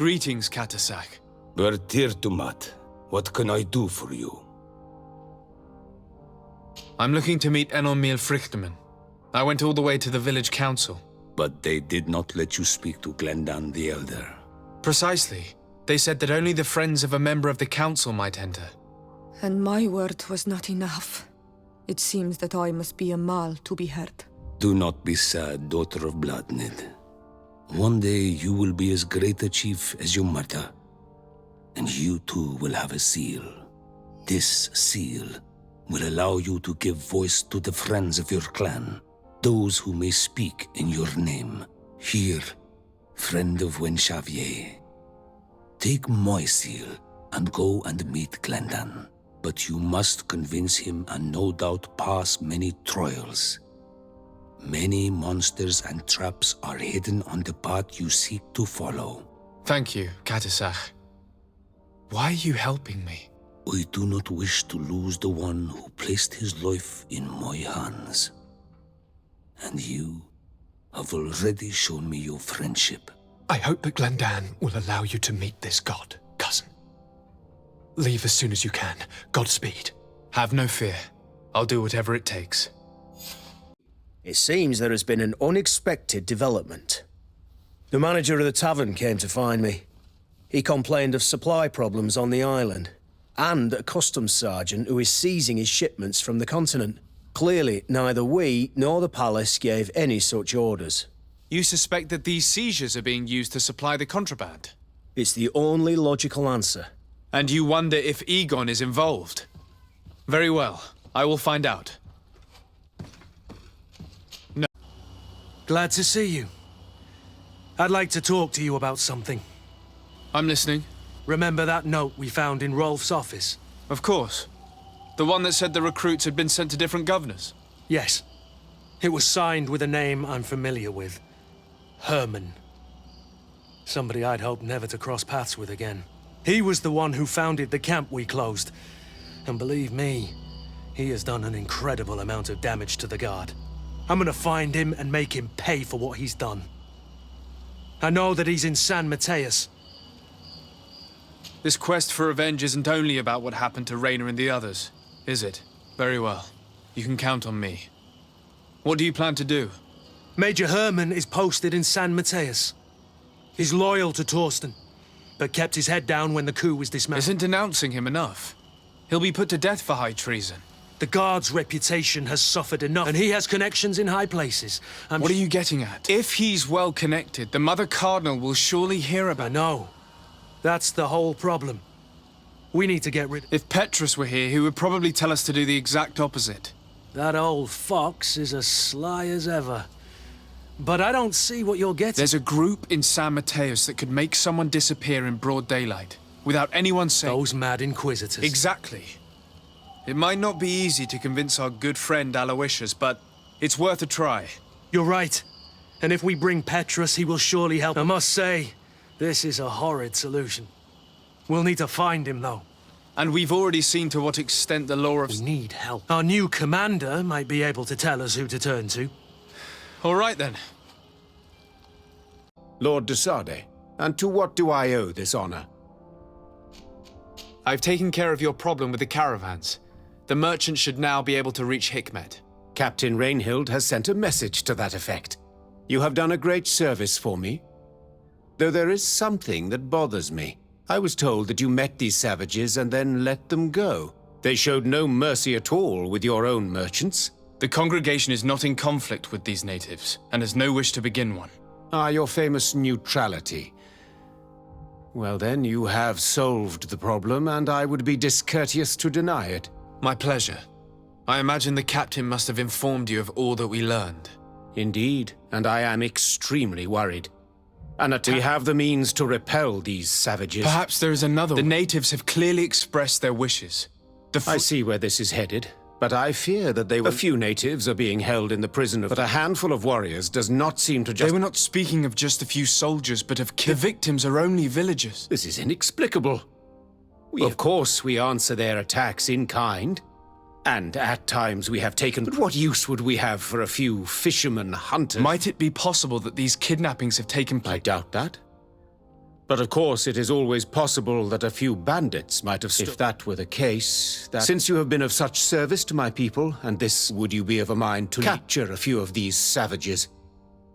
Greetings, Katasak. Bertirtumat, what can I do for you? I'm looking to meet Enomil Frichterman. I went all the way to the village council. But they did not let you speak to Glendan the Elder. Precisely. They said that only the friends of a member of the council might enter. And my word was not enough. It seems that I must be a Mal to be heard. Do not be sad, daughter of Bloodnid. One day you will be as great a chief as your mother. And you too will have a seal. This seal will allow you to give voice to the friends of your clan, those who may speak in your name. Here, friend of Wenxavier. Take my seal and go and meet Glendan. But you must convince him and no doubt pass many trials. Many monsters and traps are hidden on the path you seek to follow. Thank you, Katasak. Why are you helping me? I do not wish to lose the one who placed his life in my hands. And you have already shown me your friendship. I hope that Glendan will allow you to meet this god, cousin. Leave as soon as you can. Godspeed. Have no fear. I'll do whatever it takes. It seems there has been an unexpected development. The manager of the tavern came to find me. He complained of supply problems on the island, and a customs sergeant who is seizing his shipments from the continent. Clearly, neither we nor the palace gave any such orders. You suspect that these seizures are being used to supply the contraband? It's the only logical answer. And you wonder if Egon is involved? Very well. I will find out. No. Glad to see you. I'd like to talk to you about something. I'm listening. Remember that note we found in Rolf's office? Of course. The one that said the recruits had been sent to different governors? Yes. It was signed with a name I'm familiar with. Herman. Somebody I'd hoped never to cross paths with again. He was the one who founded the camp we closed. And believe me, he has done an incredible amount of damage to the guard. I'm gonna find him and make him pay for what he's done. I know that he's in San Mateus. This quest for revenge isn't only about what happened to Raynor and the others, is it? Very well. You can count on me. What do you plan to do? Major Herman is posted in San Mateus. He's loyal to Torsten, but kept his head down when the coup was dismantled. Isn't denouncing him enough? He'll be put to death for high treason. The guard's reputation has suffered enough, and he has connections in high places. What are you getting at? If he's well connected, the Mother Cardinal will surely hear about it. I know. That's the whole problem. We need to get rid... If Petrus were here, he would probably tell us to do the exact opposite. That old fox is as sly as ever. But I don't see what you're getting. There's a group in San Mateus that could make someone disappear in broad daylight, without anyone saying... Those mad inquisitors. Exactly. It might not be easy to convince our good friend Aloysius, but it's worth a try. You're right. And if we bring Petrus, he will surely help. I must say, this is a horrid solution. We'll need to find him, though. And we've already seen to what extent the law of... We need help. Our new commander might be able to tell us who to turn to. All right, then. Lord de Sade, and to what do I owe this honor? I've taken care of your problem with the caravans. The merchant should now be able to reach Hikmet. Captain Rainhild has sent a message to that effect. You have done a great service for me. Though there is something that bothers me. I was told that you met these savages and then let them go. They showed no mercy at all with your own merchants. The congregation is not in conflict with these natives, and has no wish to begin one. Ah, your famous neutrality. Well then, you have solved the problem, and I would be discourteous to deny it. My pleasure. I imagine the captain must have informed you of all that we learned. Indeed, and I am extremely worried. We have the means to repel these savages. Perhaps there is another one. The natives have clearly expressed their wishes. I see where this is headed, but I fear that they will... A few natives are being held in the prison of... But a handful of warriors does not seem to just... They were not speaking of just a few soldiers, but of the victims are only villagers. This is inexplicable. Of course, we answer their attacks in kind. And at times we have taken... But what use would we have for a few fishermen hunters? Might it be possible that these kidnappings have taken place? I doubt that. But of course, it is always possible that a few bandits might have If that were the case, since you have been of such service to my people, and this would you be of a mind to capture a few of these savages?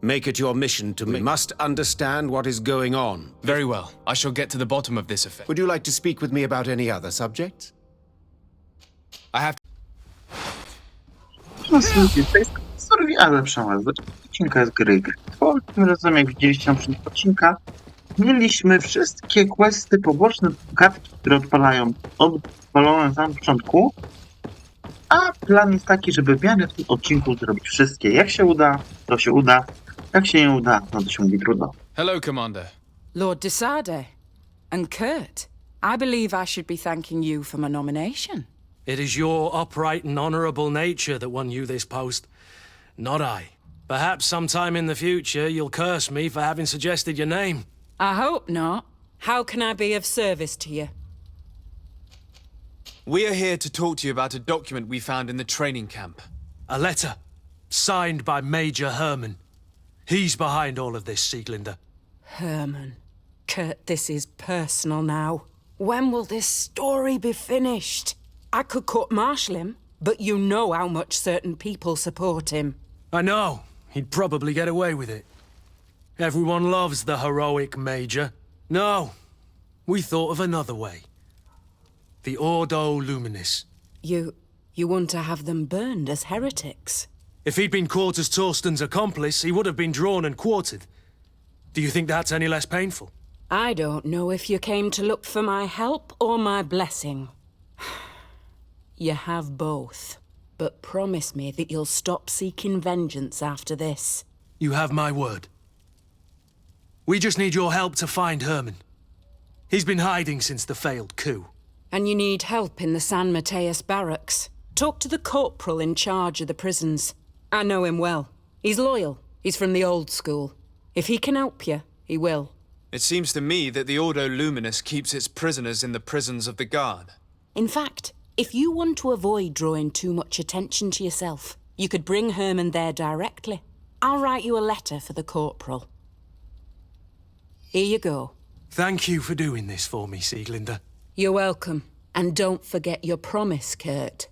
Make it your mission to We must understand what is going on. Very well. I shall get to the bottom of this affair. Would you like to speak with me about any other subjects? I have No słuchajcie, to jest survival przełaz. Odcinka jest gry Greedfall. Tym razem, jak widzieliście na początku odcinka, mieliśmy wszystkie questy poboczne, gadki, które odpalone na samym początku. A plan jest taki, żeby w miarę w tym odcinku zrobić wszystkie. Jak się uda, to się uda. Jak się nie uda, no to się mówi trudno. Hello, Commander. Lord Desade and Kurt, I believe I should be thanking you for my nomination. It is your upright and honorable nature that won you this post, not I. Perhaps sometime in the future you'll curse me for having suggested your name. I hope not. How can I be of service to you? We are here to talk to you about a document we found in the training camp. A letter, signed by Major Herman. He's behind all of this, Sieglinder. Herman. Kurt, this is personal now. When will this story be finished? I could court-martial him, but you know how much certain people support him. I know. He'd probably get away with it. Everyone loves the heroic Major. No, we thought of another way. The Ordo Luminis. You want to have them burned as heretics? If he'd been caught as Torsten's accomplice, he would have been drawn and quartered. Do you think that's any less painful? I don't know if you came to look for my help or my blessing. You have both. But promise me that you'll stop seeking vengeance after this. You have my word. We just need your help to find Herman. He's been hiding since the failed coup. And you need help in the San Mateus barracks. Talk to the corporal in charge of the prisons. I know him well. He's loyal. He's from the old school. If he can help you, he will. It seems to me that the Ordo Luminous keeps its prisoners in the prisons of the Guard. In fact, if you want to avoid drawing too much attention to yourself, you could bring Herman there directly. I'll write you a letter for the corporal. Here you go. Thank you for doing this for me, Sieglinder. You're welcome. And don't forget your promise, Kurt.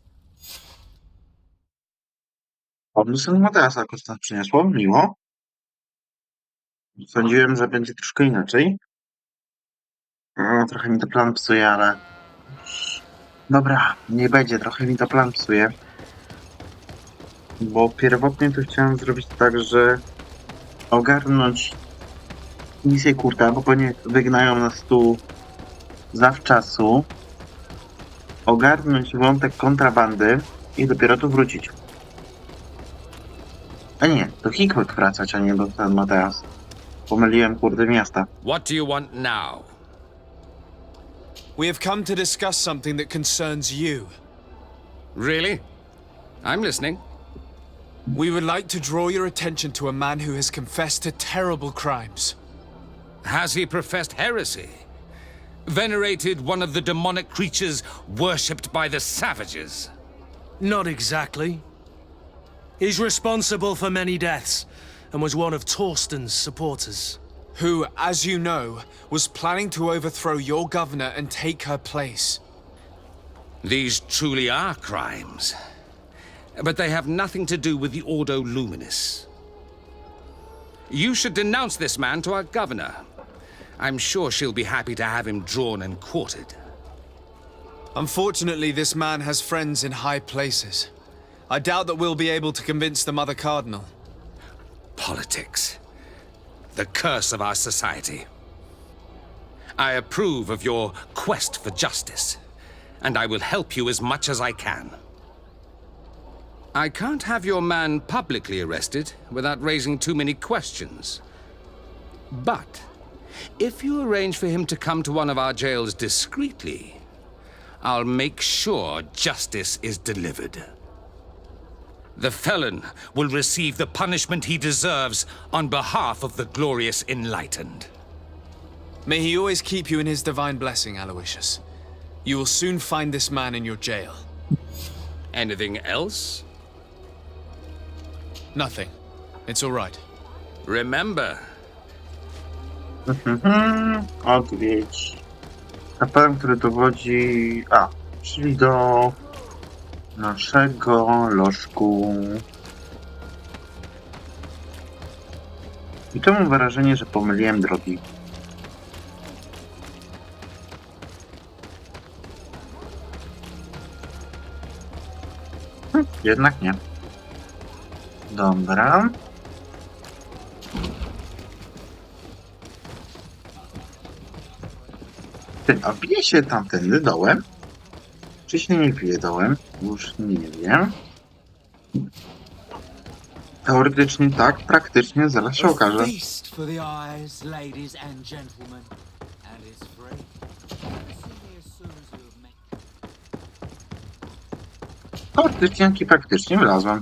Pomysł Mateasa jakoś nas przyniosło, miło. Sądziłem, że będzie troszkę inaczej. Trochę mi to plan psuje, ale... Dobra, nie będzie, trochę mi to plan psuje. Bo pierwotnie to chciałem zrobić tak, że ogarnąć misję Kurta, bo pewnie wygnają nas tu zawczasu. Ogarnąć wątek kontrabandy i dopiero tu wrócić. A nie, do Hickwick wracać, a nie do San Mateas. Pomyliłem kurde miasta. What do you want now? We have come to discuss something that concerns you. Really? I'm listening. We would like to draw your attention to a man who has confessed to terrible crimes. Has he professed heresy? Venerated one of the demonic creatures worshipped by the savages? Not exactly. He's responsible for many deaths, and was one of Torsten's supporters. Who, as you know, was planning to overthrow your governor and take her place. These truly are crimes. But they have nothing to do with the Ordo Luminis. You should denounce this man to our governor. I'm sure she'll be happy to have him drawn and quartered. Unfortunately, this man has friends in high places. I doubt that we'll be able to convince the Mother Cardinal. Politics. The curse of our society. I approve of your quest for justice, and I will help you as much as I can. I can't have your man publicly arrested without raising too many questions. But if you arrange for him to come to one of our jails discreetly, I'll make sure justice is delivered. The felon will receive the punishment he deserves on behalf of the glorious enlightened. May he always keep you in his divine blessing, Aloysius. You will soon find this man in your jail. Anything else? Nothing. It's all right. Remember, Odwiedź. Kapelan, który dowodzi... A, czyli do naszego lożku. I to mam wrażenie, że pomyliłem drogi. Jednak nie. Dobra. Ty, a bije się tamtędy dołem? Czy się nie bije dołem? Już nie wiem. Teoretycznie tak, praktycznie zaraz się okaże. Feast for the eyes, ladies and gentlemen, and it's free. Teoretycznie, jak i praktycznie wlazłem.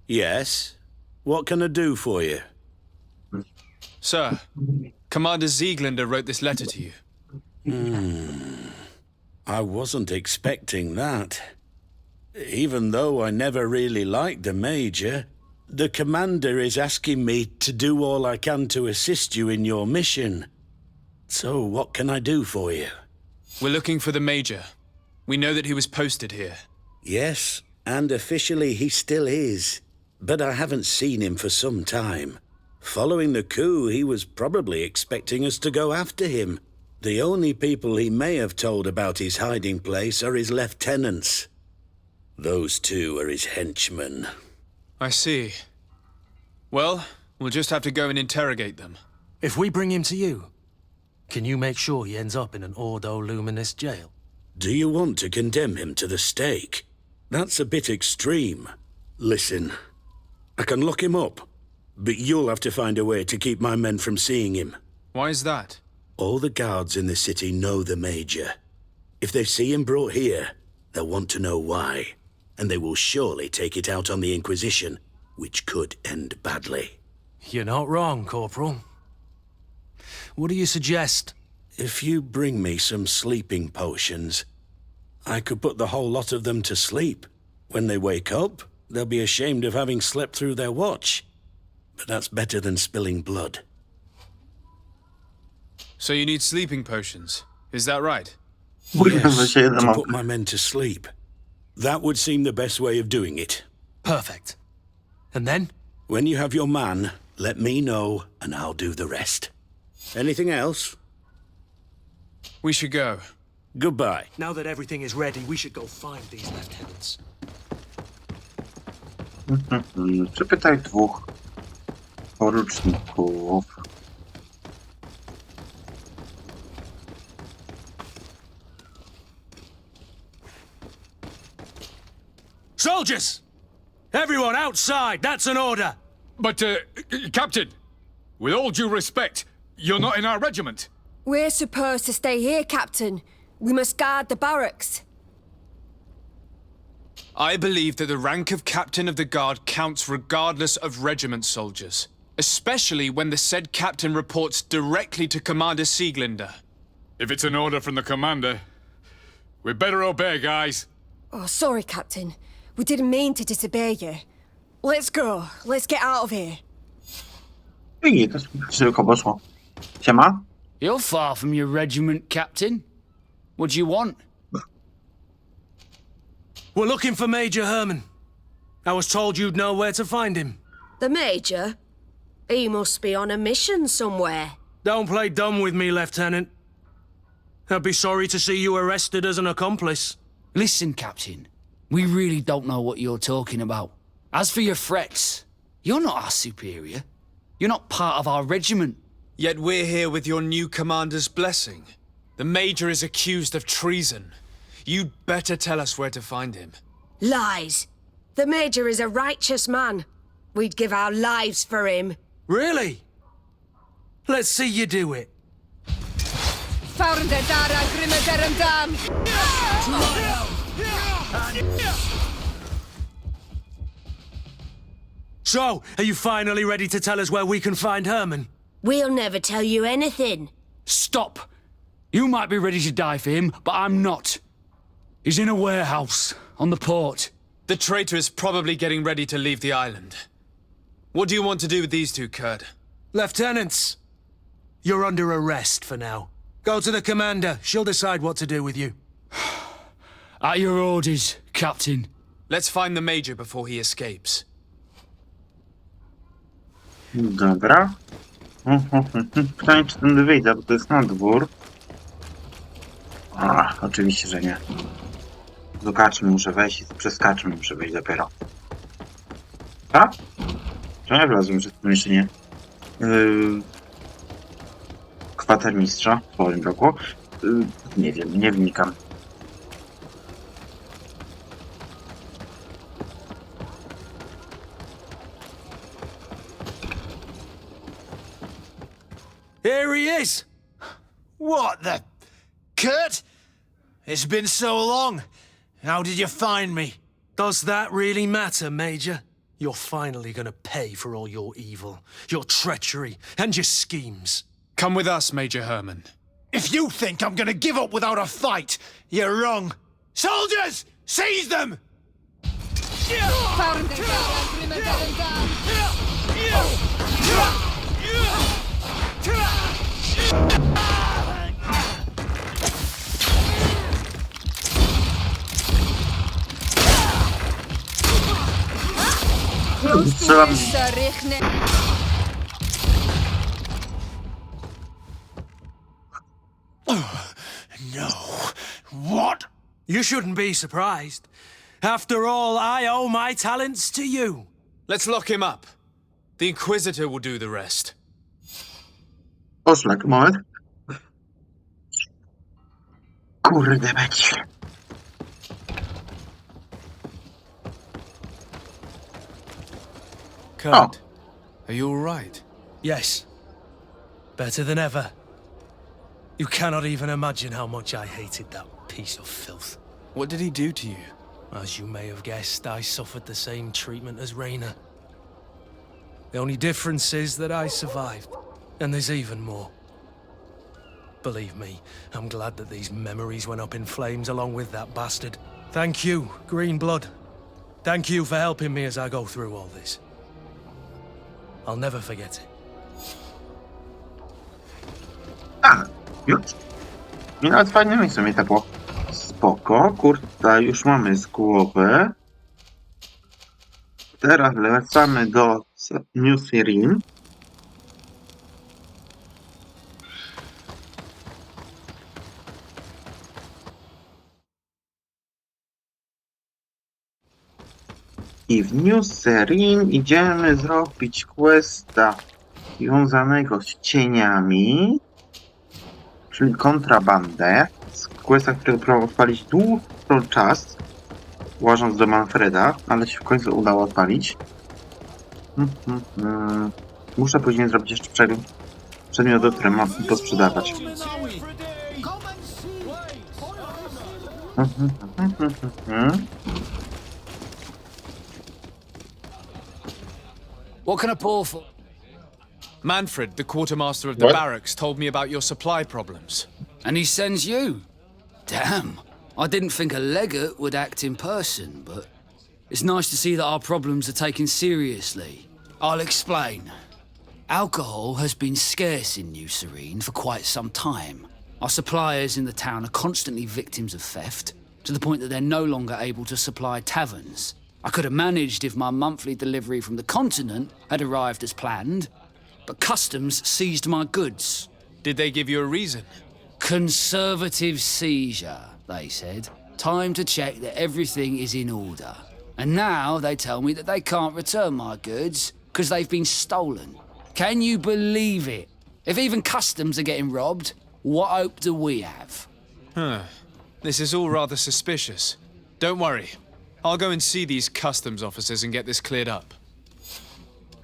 Yes? What can I do for you? Sir, Commander Zieglander wrote this letter to you. I wasn't expecting that. Even though I never really liked the Major, the Commander is asking me to do all I can to assist you in your mission. So what can I do for you? We're looking for the Major. We know that he was posted here. Yes, and officially he still is. But I haven't seen him for some time. Following the coup, he was probably expecting us to go after him. The only people he may have told about his hiding place are his lieutenants. Those two are his henchmen. I see. Well, we'll just have to go and interrogate them. If we bring him to you, can you make sure he ends up in an Ordo Luminous jail? Do you want to condemn him to the stake? That's a bit extreme. Listen, I can lock him up, but you'll have to find a way to keep my men from seeing him. Why is that? All the guards in the city know the Major. If they see him brought here, they'll want to know why, and they will surely take it out on the Inquisition, which could end badly. You're not wrong, Corporal. What do you suggest? If you bring me some sleeping potions, I could put the whole lot of them to sleep. When they wake up, they'll be ashamed of having slept through their watch. But that's better than spilling blood. So you need sleeping potions, is that right? Yes, to put my men to sleep. That would seem the best way of doing it. Perfect. And then? When you have your man, let me know, and I'll do the rest. Anything else? We should go. Goodbye. Now that everything is ready, we should go find these lieutenants. Przepytaj dwóch poruczników. Soldiers! Everyone outside! That's an order! But, Captain, with all due respect, you're not in our regiment. We're supposed to stay here, Captain. We must guard the barracks. I believe that the rank of Captain of the Guard counts regardless of regiment soldiers, especially when the said captain reports directly to Commander Sieglander. If it's an order from the commander, we'd better obey, guys. Oh, sorry, Captain. We didn't mean to disobey you. Let's go. Let's get out of here. I to szybko poszło. Siema? You're far from your regiment, Captain. What do you want? We're looking for Major Herman. I was told you'd know where to find him. The Major? He must be on a mission somewhere. Don't play dumb with me, Lieutenant. I'd be sorry to see you arrested as an accomplice. Listen, Captain. We really don't know what you're talking about. As for your threats, you're not our superior. You're not part of our regiment. Yet we're here with your new commander's blessing. The Major is accused of treason. You'd better tell us where to find him. Lies. The Major is a righteous man. We'd give our lives for him. Really? Let's see you do it. So, are you finally ready to tell us where we can find Herman? We'll never tell you anything. Stop! You might be ready to die for him, but I'm not. He's in a warehouse, on the port. The traitor is probably getting ready to leave the island. What do you want to do with these two, Kurd? Lieutenants, you're under arrest for now. Go to the commander. She'll decide what to do with you. At your orders, Captain. Let's find the Major before he escapes. Dobra. Pytanie, czy ten wyjdę, bo to jest na dwór. Oczywiście, że nie. Do kaczmy muszę wejść i przez kaczmy muszę wejść dopiero. A? Czy ja wlazłem przez pomieszczenie? Kwatermistrza w swoim bloku? Nie wiem, nie wnikam. Here he is! What the... Kurt? It's been so long. How did you find me? Does that really matter, Major? You're finally gonna pay for all your evil, your treachery, and your schemes. Come with us, Major Herman. If you think I'm gonna give up without a fight, you're wrong. Soldiers! Seize them! No. What? You shouldn't be surprised. After all, I owe my talents to you. Let's lock him up. The Inquisitor will do the rest. Oszlak, moment. Kurde mać. Kurt, are you all right? Yes. Better than ever. You cannot even imagine how much I hated that piece of filth. What did he do to you? As you may have guessed, I suffered the same treatment as Reyna. The only difference is that I survived, and there's even more. Believe me, I'm glad that these memories went up in flames along with that bastard. Thank you, Green Blood. Thank you for helping me as I go through all this. I'll never forget it. Już? I nawet fajne miejsce mnie tepło. Spoko, kurde, już mamy z głowy. Teraz wracamy do New Series. I w New Series idziemy zrobić questa związanego z cieniami, czyli kontrabandę. Questa, którego próbował odpalić długi czas, łażąc do Manfreda, ale się w końcu udało odpalić. Muszę później zrobić jeszcze przedmioty, które mam posprzedawać. What can I pour for? Manfred, the quartermaster of the barracks, told me about your supply problems. And he sends you? Damn. I didn't think a legate would act in person, but it's nice to see that our problems are taken seriously. I'll explain. Alcohol has been scarce in New Serene for quite some time. Our suppliers in the town are constantly victims of theft, to the point that they're no longer able to supply taverns. I could have managed if my monthly delivery from the continent had arrived as planned, but customs seized my goods. Did they give you a reason? Conservative seizure, they said. Time to check that everything is in order. And now they tell me that they can't return my goods because they've been stolen. Can you believe it? If even customs are getting robbed, what hope do we have? This is all rather suspicious. Don't worry. I'll go and see these customs officers and get this cleared up.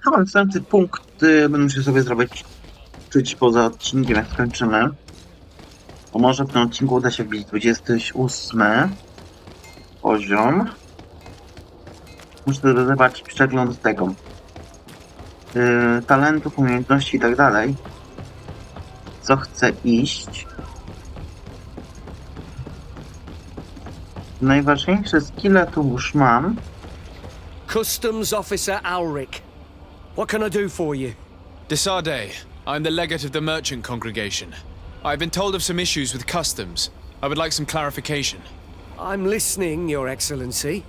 Chyba następny punkt będę musiał sobie zrobić czuć poza odcinkiem, jak skończymy. Bo może w tym odcinku uda się wbić 28 poziom. Muszę dodawać przegląd tego. Talentów, umiejętności i tak dalej. Co chcę iść. Najważniejsze skille tu już mam. Customs Officer Alric. What can I do for you? Desarde, I'm the legate of the merchant congregation. I've been told of some issues with customs. I would like some clarification. I'm listening, Your Excellency.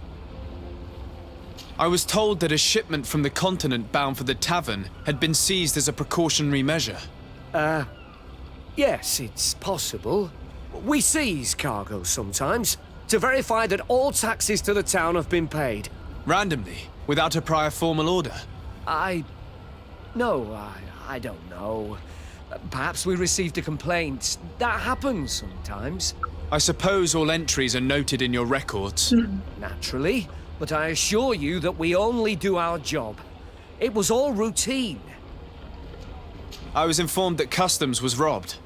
I was told that a shipment from the continent bound for the tavern had been seized as a precautionary measure. Yes, it's possible. We seize cargo sometimes, to verify that all taxes to the town have been paid. Randomly, without a prior formal order. No, I don't know. Perhaps we received a complaint. That happens sometimes. I suppose all entries are noted in your records. Naturally, but I assure you that we only do our job. It was all routine. I was informed that customs was robbed.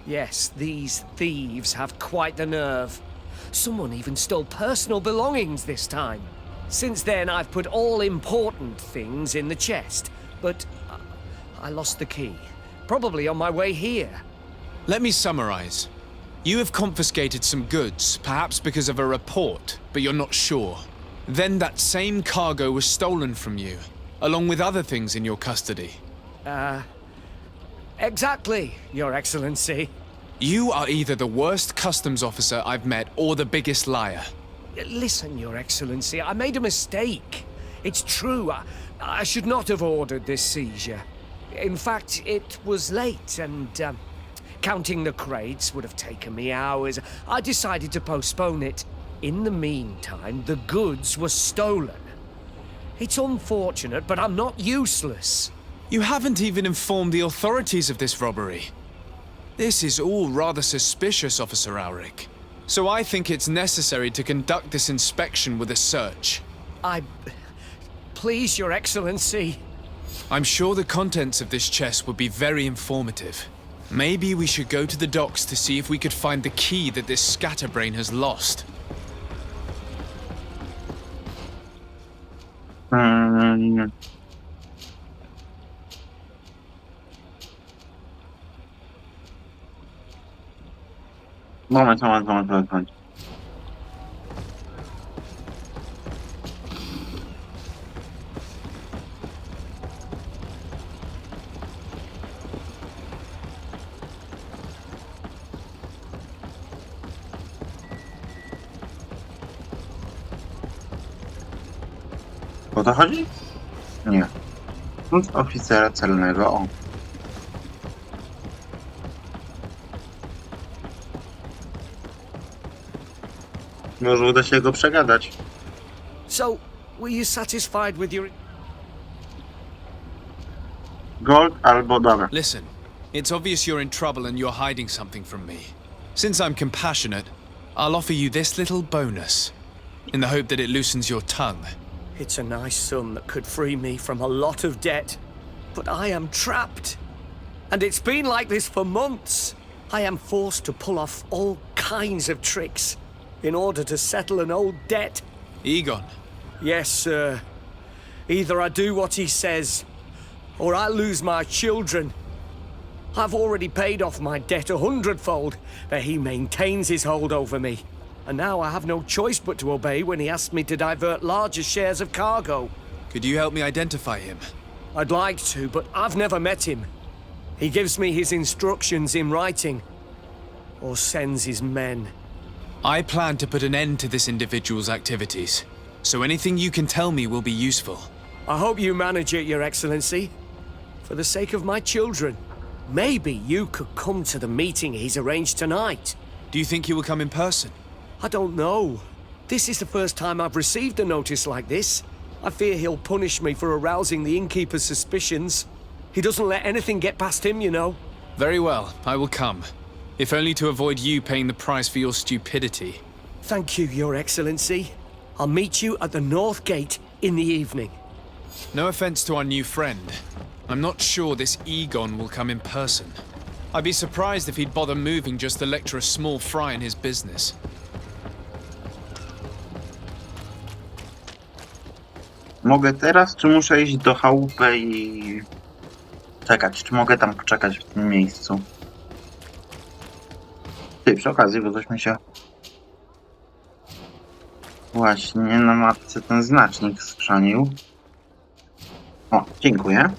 Yes, these thieves have quite the nerve. Someone even stole personal belongings this time. Since then, I've put all important things in the chest, but I lost the key. Probably on my way here. Let me summarize. You have confiscated some goods, perhaps because of a report, but you're not sure. Then that same cargo was stolen from you, along with other things in your custody. Exactly, Your Excellency. You are either the worst customs officer I've met or the biggest liar. Listen, Your Excellency, I made a mistake. It's true, I should not have ordered this seizure. In fact, it was late and, counting the crates would have taken me hours. I decided to postpone it. In the meantime, the goods were stolen. It's unfortunate, but I'm not useless. You haven't even informed the authorities of this robbery. This is all rather suspicious, Officer Auric. So I think it's necessary to conduct this inspection with a search. Please, Your Excellency. I'm sure the contents of this chest would be very informative. Maybe we should go to the docks to see if we could find the key that this scatterbrain has lost. Moment. O to chodzi? Nie. Punkt oficera celnego. O. Może uda się go przegadać. So, were you satisfied with your... Gold albo dobra. Listen, it's obvious you're in trouble and you're hiding something from me. Since I'm compassionate, I'll offer you this little bonus, in the hope that it loosens your tongue. It's a nice sum that could free me from a lot of debt. But I am trapped. And it's been like this for months. I am forced to pull off all kinds of tricks in order to settle an old debt. Egon. Yes, sir. Either I do what he says, or I lose my children. I've already paid off my debt 100-fold, but he maintains his hold over me. And now I have no choice but to obey when he asks me to divert larger shares of cargo. Could you help me identify him? I'd like to, but I've never met him. He gives me his instructions in writing, or sends his men. I plan to put an end to this individual's activities, so anything you can tell me will be useful. I hope you manage it, Your Excellency. For the sake of my children, maybe you could come to the meeting he's arranged tonight. Do you think he will come in person? I don't know. This is the first time I've received a notice like this. I fear he'll punish me for arousing the innkeeper's suspicions. He doesn't let anything get past him, you know. Very well, I will come. If only to avoid you paying the price for your stupidity. Thank you, Your Excellency. I'll meet you at the North Gate in the evening. No offense to our new friend. I'm not sure this Egon will come in person. I'd be surprised if he'd bother moving just to lecture a small fry in his business. Mogę teraz, czy muszę iść do chałupy i czekać? Czy mogę tam poczekać w tym miejscu? Ty, przy okazji, bo coś mi się... Właśnie, na mapce ten znacznik skrzanił. O, dziękuję.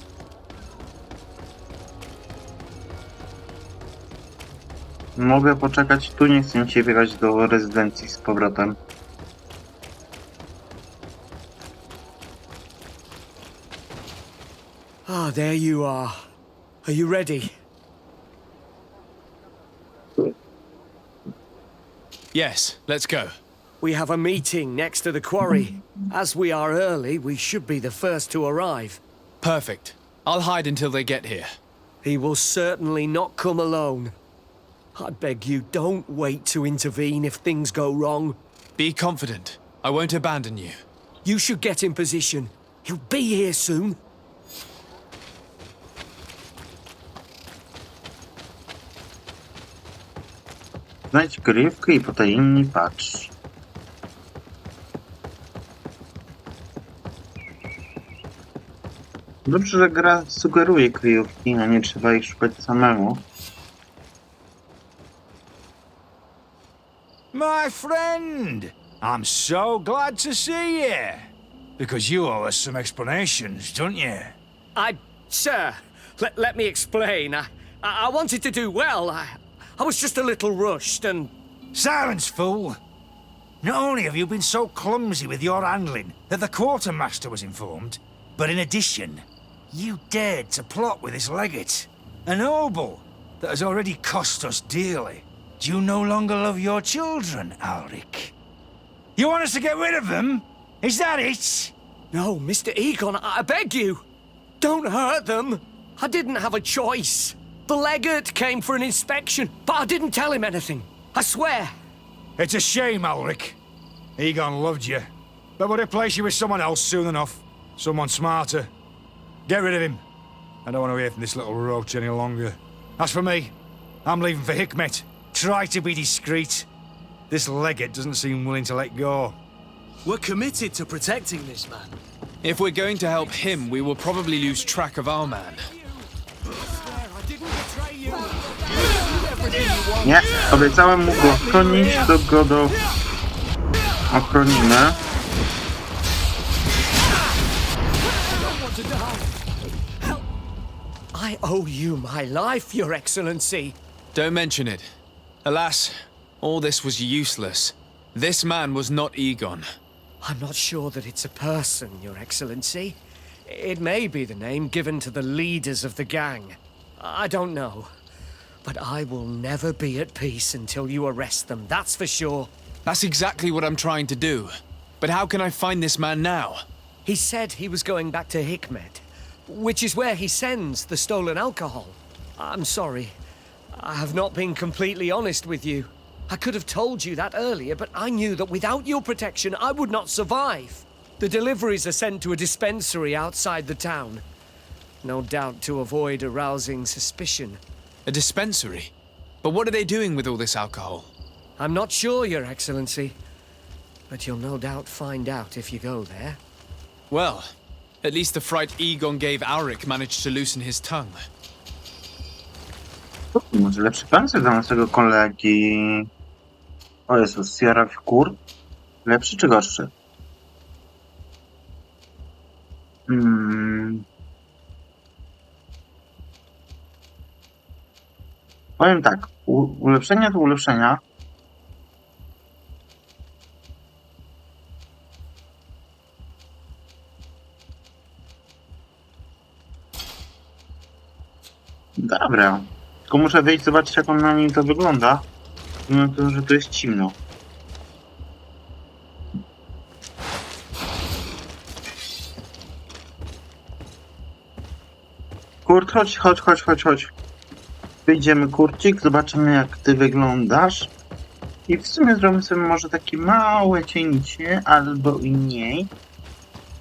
Mogę poczekać tu, nie chcę mi się biegać do rezydencji z powrotem. Ah, there you are. Are you ready? Yes, let's go. We have a meeting next to the quarry. As we are early, we should be the first to arrive. Perfect. I'll hide until they get here. He will certainly not come alone. I beg you, don't wait to intervene if things go wrong. Be confident. I won't abandon you. You should get in position. He'll be here soon. Znajdź kryjówkę i potajemnie patrz. Dobrze, że gra sugeruje kryjówki, a nie trzeba ich szukać samemu. My friend! I'm so glad to see you. Because you owe us some explanations, don't you? Sir, let me explain. I wanted to do well. I was just a little rushed and... Silence, fool! Not only have you been so clumsy with your handling that the quartermaster was informed, but in addition, you dared to plot with his legate, a noble that has already cost us dearly. Do you no longer love your children, Alric? You want us to get rid of them? Is that it? No, Mr. Egon, I beg you. Don't hurt them. I didn't have a choice. The legate came for an inspection, but I didn't tell him anything. I swear. It's a shame, Alric. Egon loved you, but would replace you with someone else soon enough. Someone smarter. Get rid of him. I don't want to hear from this little roach any longer. As for me, I'm leaving for Hikmet. Try to be discreet. This legate doesn't seem willing to let go. We're committed to protecting this man. If we're going to help him, we will probably lose track of our man. Nie, obiecałem mu go ochronić, to go ochronimy. I owe you my life, Your Excellency. Don't mention it. Alas, all this was useless. This man was not Egon. I'm not sure that it's a person, Your Excellency. It may be the name given to the leaders of the gang. I don't know. But I will never be at peace until you arrest them, that's for sure. That's exactly what I'm trying to do. But how can I find this man now? He said he was going back to Hikmet, which is where he sends the stolen alcohol. I'm sorry. I have not been completely honest with you. I could have told you that earlier, but I knew that without your protection, I would not survive. The deliveries are sent to a dispensary outside the town. No doubt to avoid arousing suspicion. A dispensary? But what are they doing with all this alcohol? I'm not sure, Your Excellency. But you'll no doubt find out if you go there. Well, at least the fright Egon gave Auric managed to loosen his tongue. Może lepszy pancerz dla naszego kolegi. O Jezus, Sierra w kur. Lepszy czy gorszy? Powiem tak, ulepszenia to ulepszenia. Dobra. Tylko muszę wyjść zobaczyć, jak on na nim to wygląda. No to, że to jest ciemno. Kurt, chodź. Wyjdziemy, Kurcik, zobaczymy, jak ty wyglądasz. I w sumie zrobimy sobie może takie małe cięcie, albo i mniej.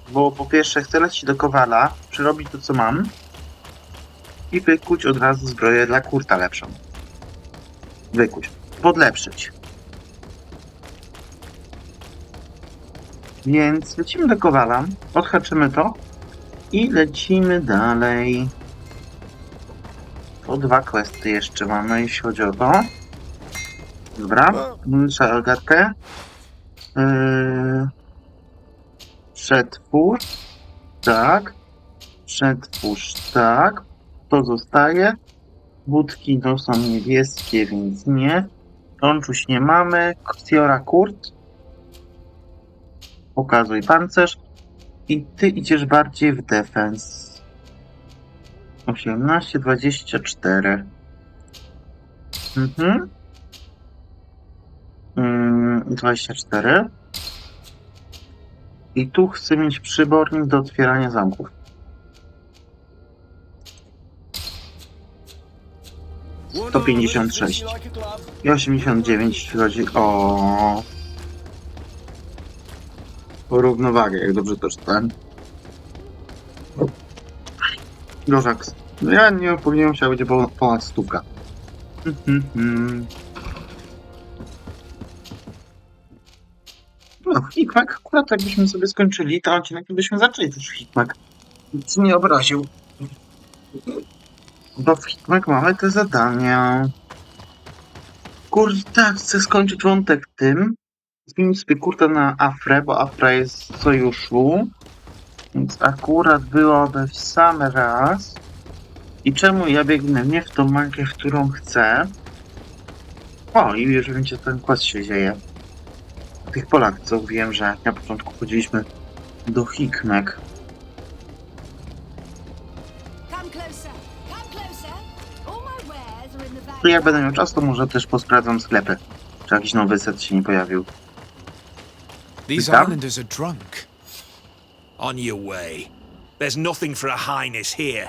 Bo po pierwsze chcę lecieć do Kowala, przerobić to, co mam. I wykuć od razu zbroję dla Kurta lepszą. Wykuć. Podlepszyć. Więc lecimy do Kowala, odhaczymy to i lecimy dalej. To 2 questy jeszcze mamy, jeśli chodzi o to. Dobra, trzeba Agatkę. Przetwórz. Tak. Przetwórz, tak. To zostaje. Budki to są niebieskie, więc nie. Rączuś nie mamy. Ktiora Kurt. Pokazuj pancerz. I ty idziesz bardziej w defens. 18, 24. 24. I tu chcę mieć przybornik do otwierania zamków. 156 i 89, jeśli chodzi o równowagę, jak dobrze to czytałem. Gorzak. No ja nie powinienem się będzie ponad 100. No, Hikmak, akurat jakbyśmy sobie skończyli, to odcinek byśmy zaczęli też Hikmak. Nic nie obraził. Bo w Hikmak mamy te zadania. Kurde, tak, chcę skończyć wątek tym. Zmienić sobie kurtę na Afrę, bo Afra jest w sojuszu. Więc akurat byłoby w sam raz. I czemu ja biegnę nie w tą mankę, w którą chcę? O, i już będzie ten quest się dzieje. W tych polach, co wiem, że na początku chodziliśmy do Hikmek. To jak będę miał czas, to może też posprawdzam sklepy. Czy jakiś nowy set się nie pojawił. These islanders are drunk. On your way. There's nothing for a highness here.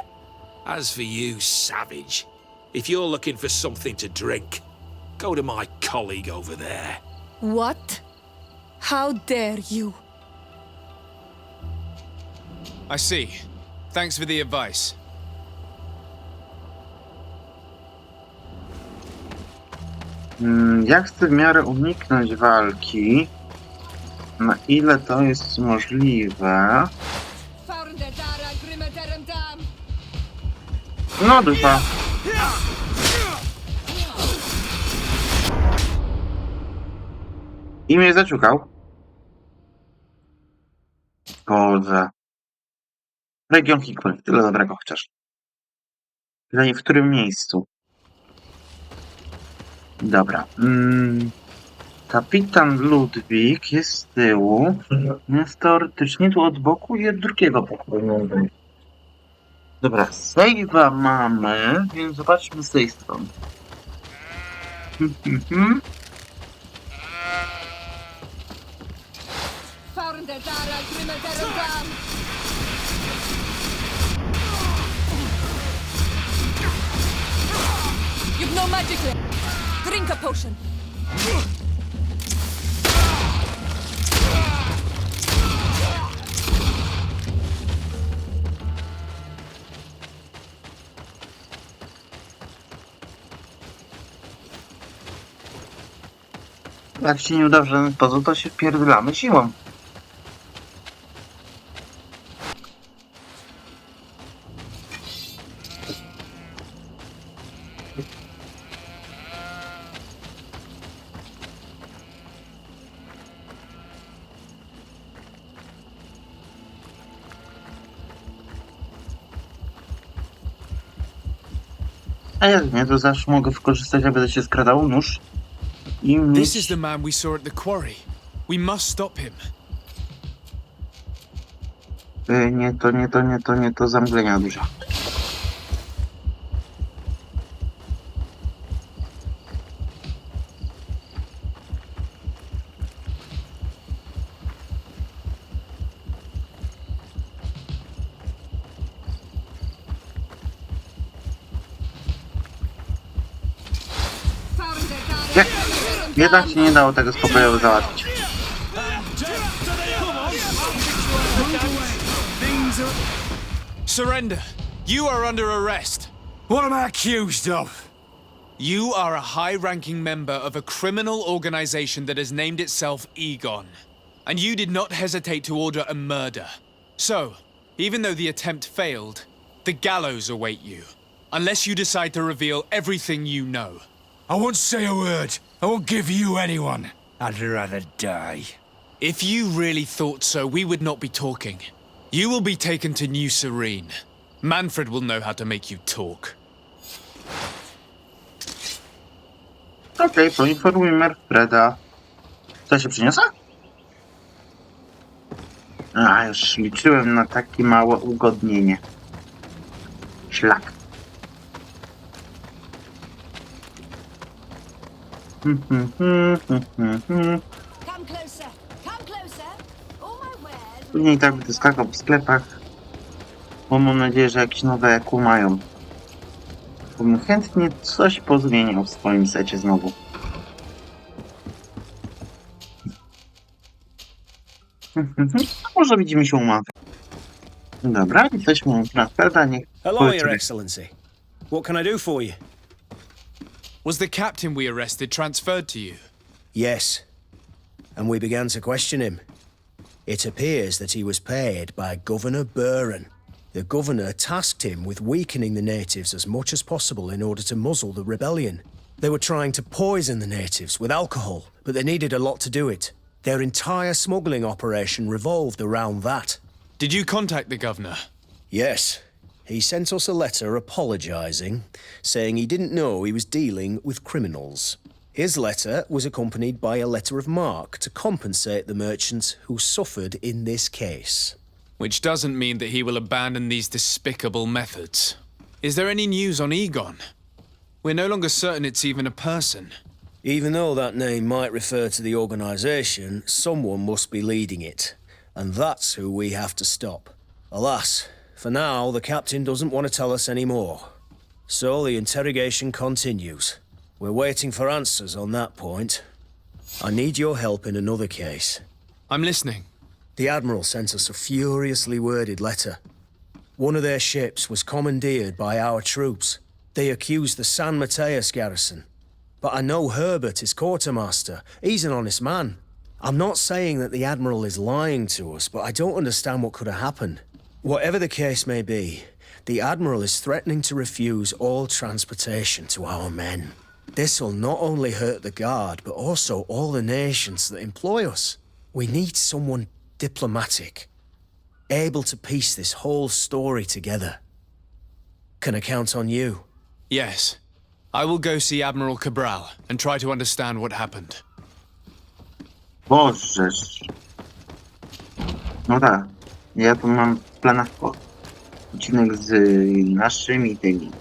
As for you, savage, if you're looking for something to drink, go to my colleague over there. What? How dare you? I see. Thanks for the advice. Ja chcę w miarę uniknąć walki. Na ile to jest możliwe. No dupa. I mnie zaciukał. Boże. Region Hikmek, tyle dobrego chociaż. Pytanie, w którym miejscu? Dobra. Kapitan Ludwik jest z tyłu. Jest teoretycznie tu od boku i od drugiego pokoju. Dobra, save'a mamy, więc zobaczmy z tej strony. You've no magic left. Drink a potion. Jak się nie uda w żaden sposób, to się wpierdolamy siłą. A jak nie, to zawsze mogę wykorzystać, jak będę się skradał nóż i mieć... This is the man we saw at the quarry. We must stop him. Nie to zamglenia duża. Jednak się nie dało tego spokojowo załatwić. Surrender. You are under arrest. What am I accused of? You are a high-ranking member of a criminal organization that has named itself Egon. And you did not hesitate to order a murder. So, even though the attempt failed, the gallows await you. Unless you decide to reveal everything you know. I won't say a word. I won't give you anyone. I'd rather die. If you really thought so, we would not be talking. You will be taken to New Serene. Manfred will know how to make you talk. Okej, poinformujmy Freda. Co się przyniosła? A, już liczyłem na takie małe ugodnienie. Szlak. Później tak będę skakał w sklepach, bo mam nadzieję, że jakieś nowe EQ mają. Bo bym chętnie coś pozmieniał w swoim secie znowu. Może widzimy się umawiać. Dobra, jesteśmy u Freda, niech... Hello, Your Excellency. What can I do for you? Was the captain we arrested transferred to you? Yes. And we began to question him. It appears that he was paid by Governor Buren. The governor tasked him with weakening the natives as much as possible in order to muzzle the rebellion. They were trying to poison the natives with alcohol, but they needed a lot to do it. Their entire smuggling operation revolved around that. Did you contact the governor? Yes. He sent us a letter apologizing, saying he didn't know he was dealing with criminals. His letter was accompanied by a letter of marque to compensate the merchants who suffered in this case. Which doesn't mean that he will abandon these despicable methods. Is there any news on Egon? We're no longer certain it's even a person. Even though that name might refer to the organization, someone must be leading it. And that's who we have to stop. Alas, for now, the captain doesn't want to tell us any more. So the interrogation continues. We're waiting for answers on that point. I need your help in another case. I'm listening. The Admiral sent us a furiously worded letter. One of their ships was commandeered by our troops. They accused the San Mateus garrison. But I know Herbert is quartermaster. He's an honest man. I'm not saying that the Admiral is lying to us, but I don't understand what could have happened. Whatever the case may be, the Admiral is threatening to refuse all transportation to our men. This will not only hurt the Guard, but also all the nations that employ us. We need someone diplomatic, able to piece this whole story together. Can I count on you? Yes. I will go see Admiral Cabral and try to understand what happened. Bożeż. No tak. Ja tu mam w planach odcinek z naszymi tymi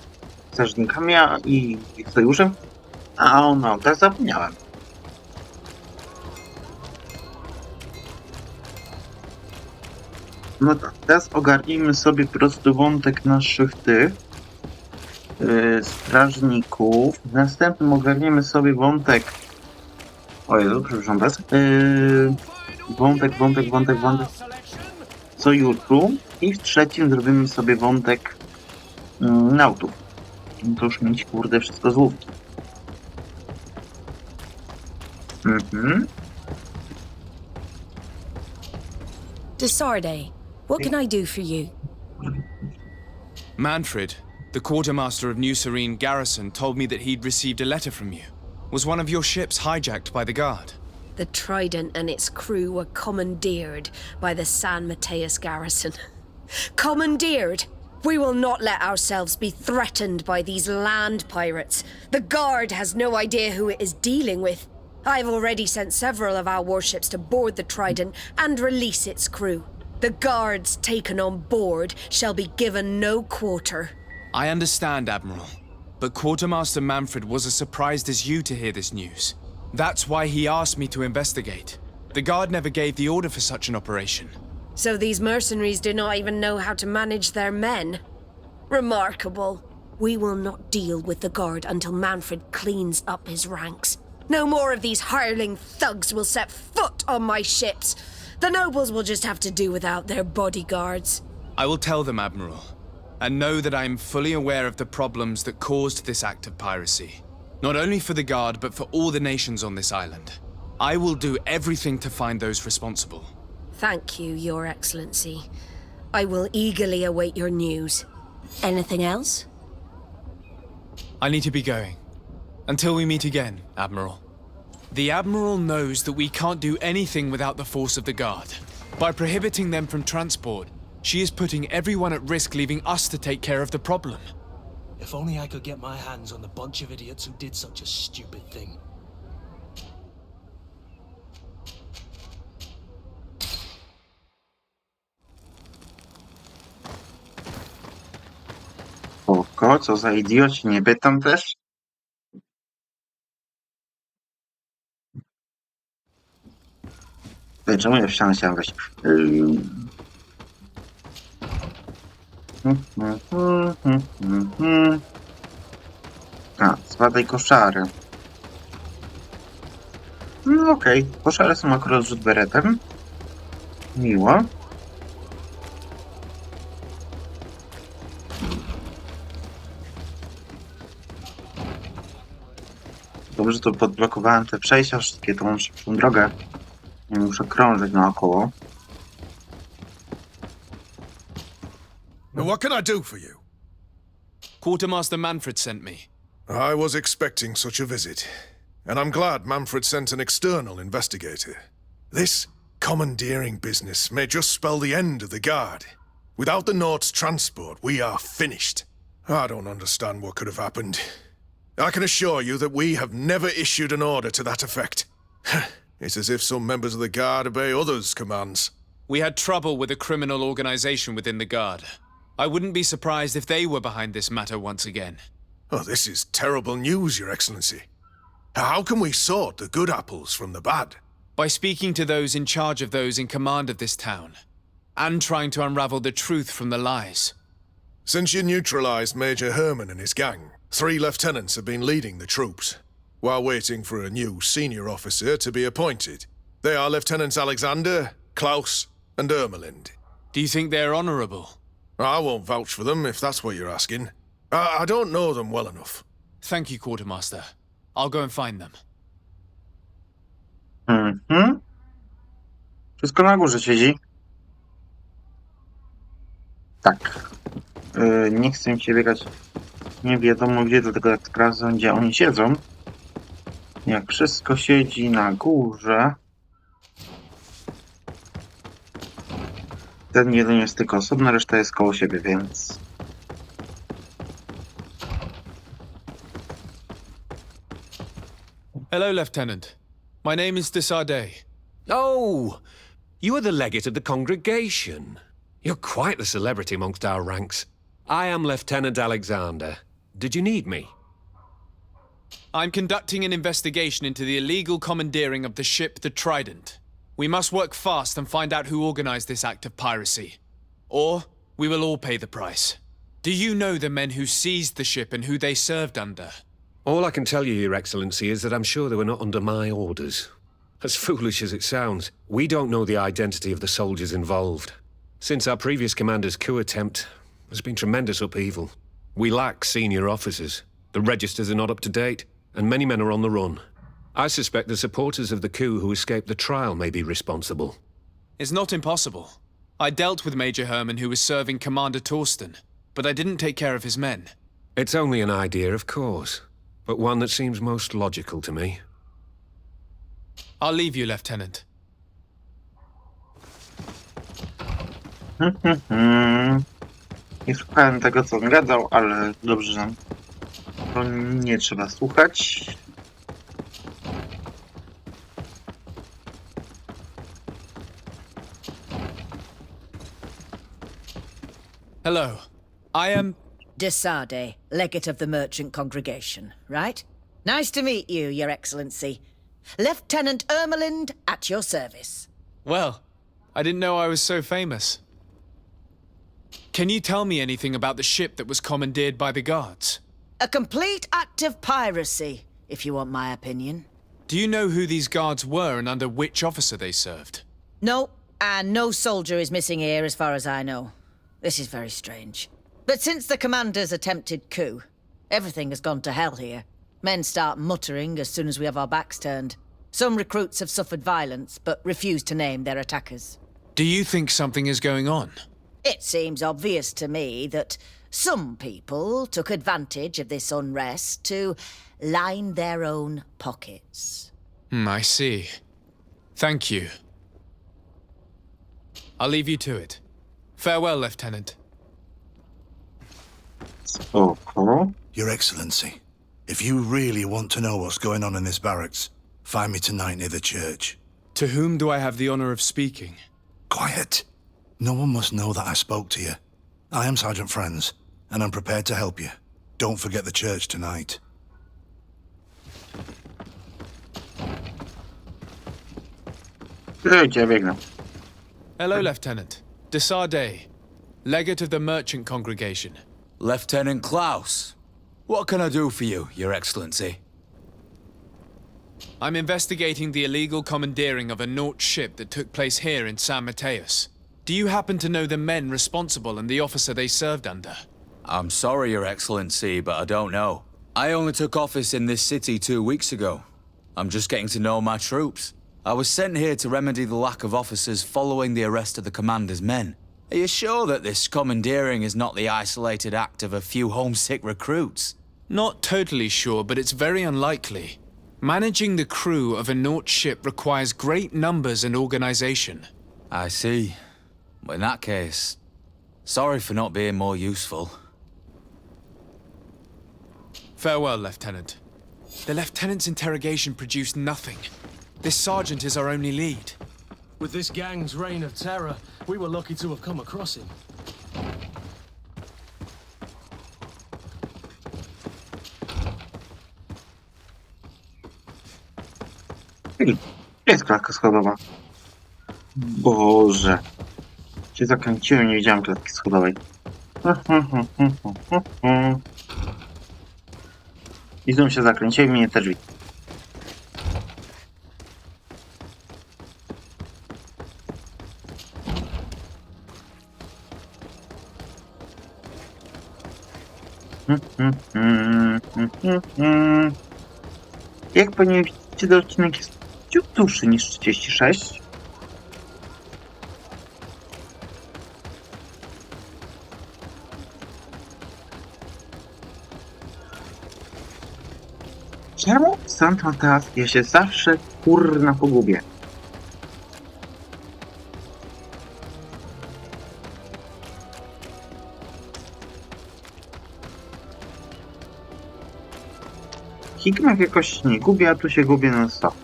strażnikami i ich sojuszem. A no, tak zapomniałem. No tak, teraz ogarnijmy sobie po prostu wątek naszych tych strażników. W następnym ogarniemy sobie wątek... O Jezu, przepraszam was. Wątek sojuszu. I w trzecim zrobimy sobie wątek nautów. To już mieć kurde wszystko z łówki. Desarde, what can I do for you? Manfred, the quartermaster of New Serene Garrison, told me that he'd received a letter from you. Was one of your ships hijacked by the Guard? The Trident and its crew were commandeered by the San Mateus garrison. Commandeered? We will not let ourselves be threatened by these land pirates. The Guard has no idea who it is dealing with. I've already sent several of our warships to board the Trident and release its crew. The Guards taken on board shall be given no quarter. I understand, Admiral. But Quartermaster Manfred was as surprised as you to hear this news. That's why he asked me to investigate. The Guard never gave the order for such an operation. So these mercenaries do not even know how to manage their men? Remarkable. We will not deal with the Guard until Manfred cleans up his ranks. No more of these hireling thugs will set foot on my ships. The nobles will just have to do without their bodyguards. I will tell them, Admiral. And know that I am fully aware of the problems that caused this act of piracy. Not only for the Guard, but for all the nations on this island. I will do everything to find those responsible. Thank you, Your Excellency. I will eagerly await your news. Anything else? I need to be going. Until we meet again, Admiral. The Admiral knows that we can't do anything without the force of the Guard. By prohibiting them from transport, she is putting everyone at risk, leaving us to take care of the problem. If only I could get my hands on the bunch of idiots who did such a stupid thing. Spoko, co za idioci, nie pytam też. Czemu ja w ścianę chciałem wejść? A, zbadaj koszary. No okej, koszary są akurat rzut beretem. Miło. Dobrze, że to podblokowałem te przejścia wszystkie, to mam szybką drogę. Nie muszę krążyć naokoło. What can I do for you? Quartermaster Manfred sent me. I was expecting such a visit, and I'm glad Manfred sent an external investigator. This commandeering business may just spell the end of the Guard. Without the Nord's transport, we are finished. I don't understand what could have happened. I can assure you that we have never issued an order to that effect. It's as if some members of the Guard obey others' commands. We had trouble with a criminal organization within the Guard. I wouldn't be surprised if they were behind this matter once again. Oh, this is terrible news, Your Excellency. How can we sort the good apples from the bad? By speaking to those in charge of those in command of this town, and trying to unravel the truth from the lies. Since you neutralized Major Herman and his gang, 3 lieutenants have been leading the troops, while waiting for a new senior officer to be appointed. They are Lieutenants Alexander, Klaus, and Ermelind. Do you think they're honorable? I won't vouch for them, if that's what you're asking. I don't know them well enough. Thank you, Quartermaster. I'll go and find them. Wszystko na górze siedzi. Tak. Nie chcę mi się biegać nie wiadomo gdzie, dlatego jak sprawdzę, gdzie oni siedzą. Jak wszystko siedzi na górze. Ten jeden jest tylko osobny, reszta jest koło siebie, więc... Hello, Lieutenant. My name is Desardet. Oh, you are the legate of the congregation. You're quite the celebrity amongst our ranks. I am Lieutenant Alexander. Did you need me? I'm conducting an investigation into the illegal commandeering of the ship the Trident. We must work fast and find out who organized this act of piracy. Or we will all pay the price. Do you know the men who seized the ship and who they served under? All I can tell you, Your Excellency, is that I'm sure they were not under my orders. As foolish as it sounds, we don't know the identity of the soldiers involved. Since our previous commander's coup attempt, there's been tremendous upheaval. We lack senior officers. The registers are not up to date, and many men are on the run. I suspect the supporters of the coup who escaped the trial may be responsible. It's not impossible. I dealt with Major Herman, who was serving Commander Torsten, but I didn't take care of his men. It's only an idea, of course, but one that seems most logical to me. I'll leave you, Lieutenant. Nie słuchałem tego, co on gadał, ale dobrze, że to nie trzeba słuchać. Hello. I am... Desardet, legate of the merchant congregation, right? Nice to meet you, Your Excellency. Lieutenant Ermelind, at your service. Well, I didn't know I was so famous. Can you tell me anything about the ship that was commandeered by the guards? A complete act of piracy, if you want my opinion. Do you know who these guards were and under which officer they served? No, and no soldier is missing here as far as I know. This is very strange. But since the commander's attempted coup, everything has gone to hell here. Men start muttering as soon as we have our backs turned. Some recruits have suffered violence, but refuse to name their attackers. Do you think something is going on? It seems obvious to me that some people took advantage of this unrest to line their own pockets. I see. Thank you. I'll leave you to it. Farewell, Lieutenant. Spoko. Your Excellency, if you really want to know what's going on in this barracks, find me tonight near the church. To whom do I have the honor of speaking? Quiet. No one must know that I spoke to you. I am Sergeant Franz, and I'm prepared to help you. Don't forget the church tonight. Hello, Lieutenant. Desarde, legate of the merchant congregation. Lieutenant Klaus, what can I do for you, Your Excellency? I'm investigating the illegal commandeering of a Naut ship that took place here in San Mateus. Do you happen to know the men responsible and the officer they served under? I'm sorry, Your Excellency, but I don't know. I only took office in this city 2 weeks ago. I'm just getting to know my troops. I was sent here to remedy the lack of officers following the arrest of the commander's men. Are you sure that this commandeering is not the isolated act of a few homesick recruits? Not totally sure, but it's very unlikely. Managing the crew of a Naut ship requires great numbers and organization. I see. Well, in that case, sorry for not being more useful. Farewell, Lieutenant. The Lieutenant's interrogation produced nothing. This sergeant is our only lead. With this gang's reign of terror, we were lucky to have come across him. Jest klatka schodowa. Boże. Się zakręciłem, nie widziałem klatki schodowej. I znów się zakręciłem i mnie te drzwi. Jak pewnie widzicie, ten odcinek jest ciut dłuższy niż 36. Czemu San Mateus ja się zawsze kurna pogubię? Hikmek jakoś nie gubię, a tu się gubię non stop.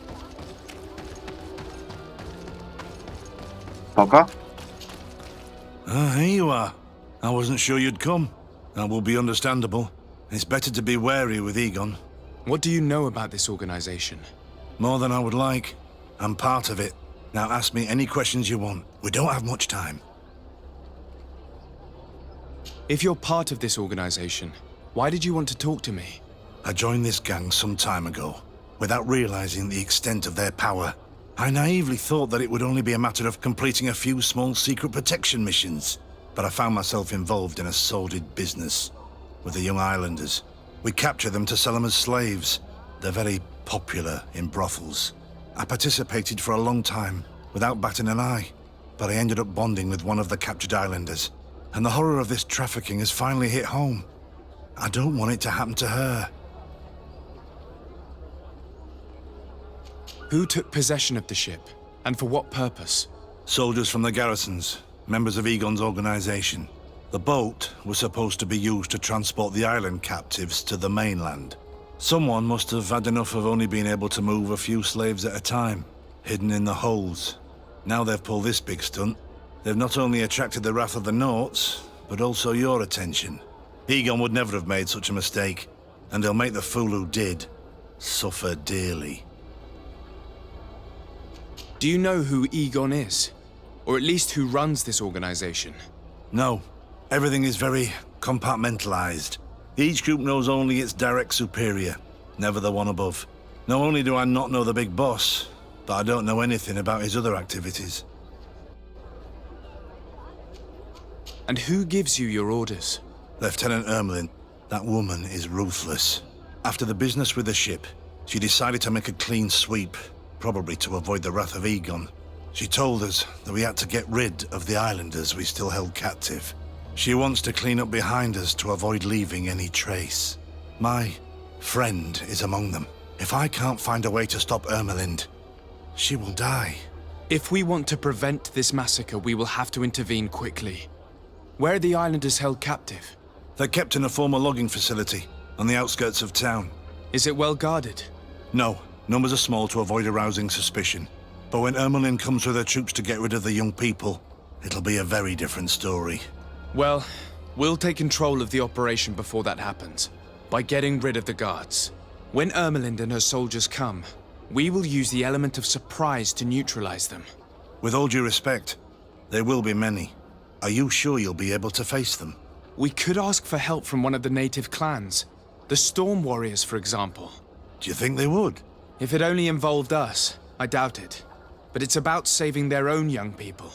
Spoko. Here you are. I wasn't sure you'd come. That will be understandable. It's better to be wary with Egon. What do you know about this organization? More than I would like. I'm part of it. Now ask me any questions you want. We don't have much time. If you're part of this organization, why did you want to talk to me? I joined this gang some time ago, without realizing the extent of their power. I naively thought that it would only be a matter of completing a few small secret protection missions, but I found myself involved in a sordid business with the young islanders. We capture them to sell them as slaves. They're very popular in brothels. I participated for a long time, without batting an eye, but I ended up bonding with one of the captured islanders, and the horror of this trafficking has finally hit home. I don't want it to happen to her. Who took possession of the ship, and for what purpose? Soldiers from the garrisons, members of Egon's organization. The boat was supposed to be used to transport the island captives to the mainland. Someone must have had enough of only being able to move a few slaves at a time, hidden in the holds. Now they've pulled this big stunt. They've not only attracted the wrath of the Nauts, but also your attention. Egon would never have made such a mistake, and they'll make the fool who did suffer dearly. Do you know who Egon is? Or at least who runs this organization? No. Everything is very compartmentalized. Each group knows only its direct superior, never the one above. Not only do I not know the big boss, but I don't know anything about his other activities. And who gives you your orders? Lieutenant Ermelin. That woman is ruthless. After the business with the ship, she decided to make a clean sweep, probably to avoid the wrath of Egon. She told us that we had to get rid of the islanders we still held captive. She wants to clean up behind us to avoid leaving any trace. My friend is among them. If I can't find a way to stop Ermelind, she will die. If we want to prevent this massacre, we will have to intervene quickly. Where are the islanders held captive? They're kept in a former logging facility on the outskirts of town. Is it well guarded? No, numbers are small to avoid arousing suspicion. But when Ermelin comes with her troops to get rid of the young people, it'll be a very different story. Well, we'll take control of the operation before that happens, by getting rid of the guards. When Ermelin and her soldiers come, we will use the element of surprise to neutralize them. With all due respect, there will be many. Are you sure you'll be able to face them? We could ask for help from one of the native clans. The Storm Warriors, for example. Do you think they would? If it only involved us, I doubt it. But it's about saving their own young people.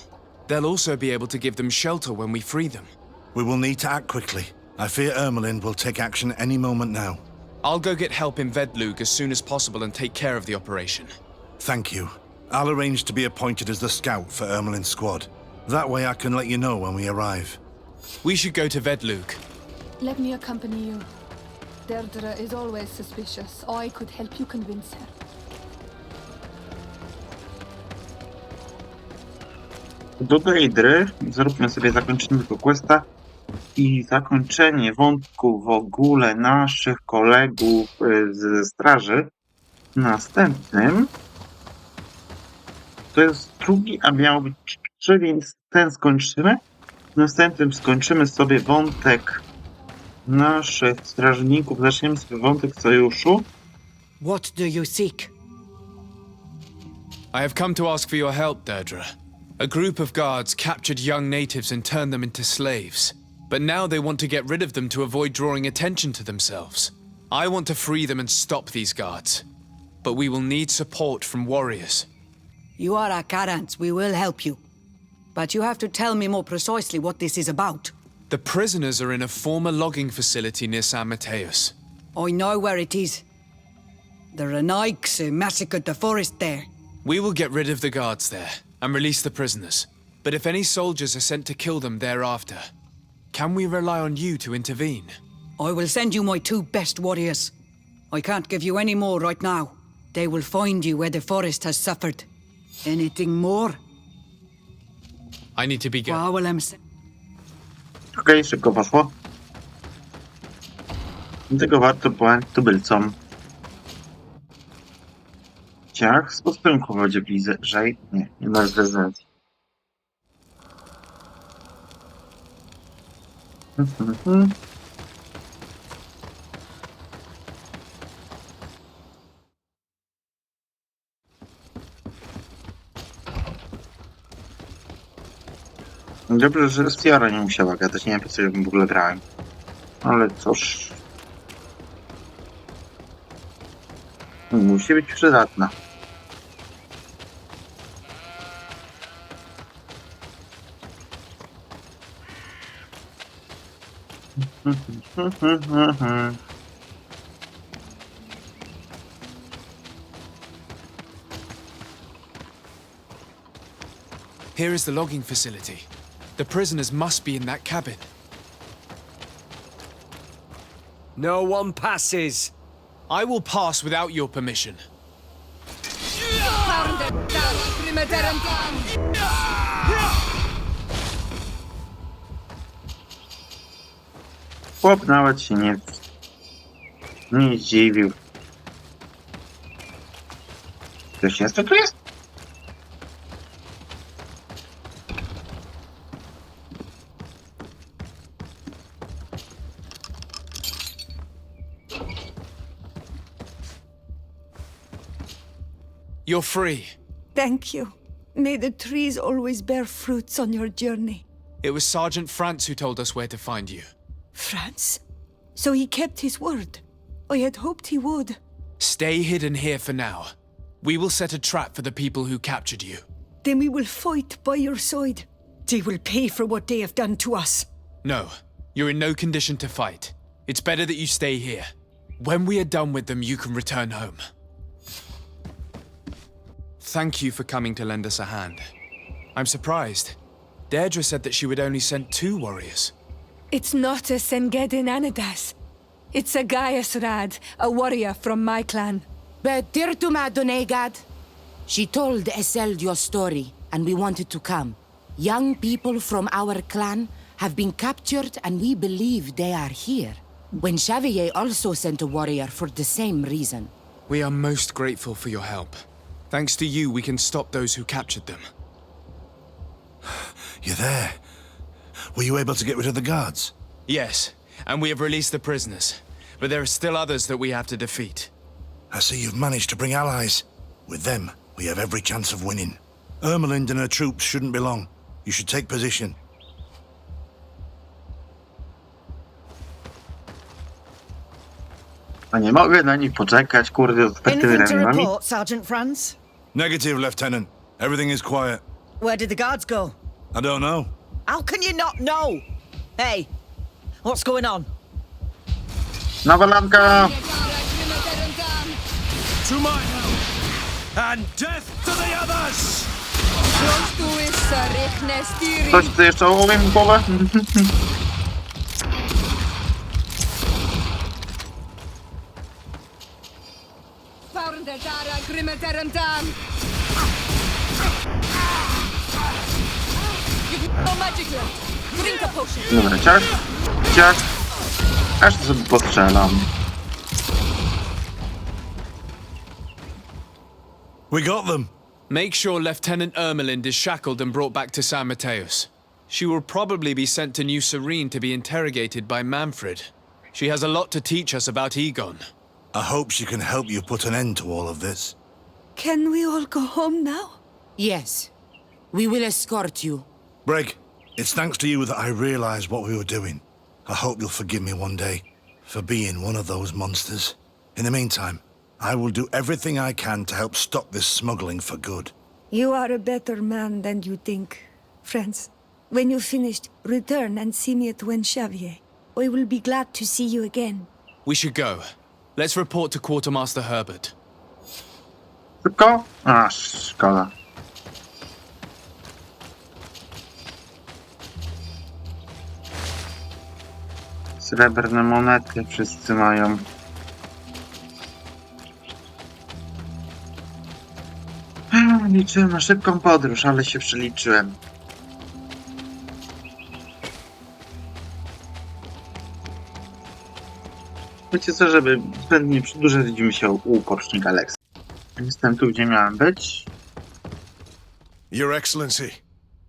They'll also be able to give them shelter when we free them. We will need to act quickly. I fear Ermelin will take action any moment now. I'll go get help in Vedlug as soon as possible and take care of the operation. Thank you. I'll arrange to be appointed as the scout for Ermelin's squad. That way I can let you know when we arrive. We should go to Vedlug. Let me accompany you. Deirdre is always suspicious. I could help you convince her. Do Deidry zróbmy sobie, zakończymy tego questa i zakończenie wątku w ogóle naszych kolegów ze straży. Następnym to jest drugi, a miał być pierwszy, więc ten skończymy. W następnym skończymy sobie wątek naszych strażników. Zaczniemy sobie wątek sojuszu. What do you seek? I have come to ask for your help, Deirdre. A group of guards captured young natives and turned them into slaves. But now they want to get rid of them to avoid drawing attention to themselves. I want to free them and stop these guards. But we will need support from warriors. You are a Karants. We will help you. But you have to tell me more precisely what this is about. The prisoners are in a former logging facility near San Mateus. I know where it is. The Renaiks massacred the forest there. We will get rid of the guards there and release the prisoners. But if any soldiers are sent to kill them thereafter, can we rely on you to intervene? I will send you my 2 best warriors. I can't give you any more right now. They will find you where the forest has suffered. Anything more? I need to be going. Okej, szybko poszło. Dlatego warto pojechać tubylcom. Ciach, z postępku będzie bliżej. Nie ma zrezerwacji. Dobrze, że Stiara nie musiała gadać, nie wiem po co ja w ogóle grałem. Ale cóż... Musi być przydatna. Here is the logging facility. The prisoners must be in that cabin. No one passes. I will pass without your permission. Chłop nawet się nie zdziwił. Ktoś jest? Co tu jest? You're free. Thank you. May the trees always bear fruits on your journey. It was Sergeant France who told us where to find you. France? So he kept his word. I had hoped he would. Stay hidden here for now. We will set a trap for the people who captured you. Then we will fight by your side. They will pay for what they have done to us. No, you're in no condition to fight. It's better that you stay here. When we are done with them, you can return home. Thank you for coming to lend us a hand. I'm surprised. Deirdre said that she would only send 2 warriors. It's not a Sengedin Anadas. It's a Gaius Rad, a warrior from my clan. But Tirtuma Donegad, she told Eseld your story, and we wanted to come. Young people from our clan have been captured, and we believe they are here. When Xavier also sent a warrior for the same reason. We are most grateful for your help. Thanks to you, we can stop those who captured them. You're there. Were you able to get rid of the guards? Yes, and we have released the prisoners. But there are still others that we have to defeat. I see you've managed to bring allies. With them, we have every chance of winning. Ermelind and her troops shouldn't be long. You should take position. A nie mogę na nich poczekać, kurde, z Anything to ramionami. report, Sergeant Franz? Negative, Lieutenant. Everything is quiet. Where did the guards go? I don't know. How can you not know? Hey, what's going on? Nawalanka! To my help, and death to the others! Ktoś chce jeszcze ołowiem w głowę? Dobra, ciach, ciach. Aż sobie postrzelam. We got them. Make sure Lieutenant Ermelind is shackled and brought back to San Mateus. She will probably be sent to New Serene to be interrogated by Manfred. She has a lot to teach us about Egon. I hope she can help you put an end to all of this. Can we all go home now? Yes. We will escort you. Brig, it's thanks to you that I realized what we were doing. I hope you'll forgive me one day for being one of those monsters. In the meantime, I will do everything I can to help stop this smuggling for good. You are a better man than you think, friends. When you've finished, return and see me at Wen Xavier. I will be glad to see you again. We should go. Let's report to Quartermaster Herbert. Szybko? A, szkoda. Srebrne monety wszyscy mają. Liczyłem na szybką podróż, ale się przeliczyłem. Wiecie co, żeby zbędnie nie przedłużać, widzimy się u porucznika Alexa. Jestem tu, gdzie miałem być. Your Excellency,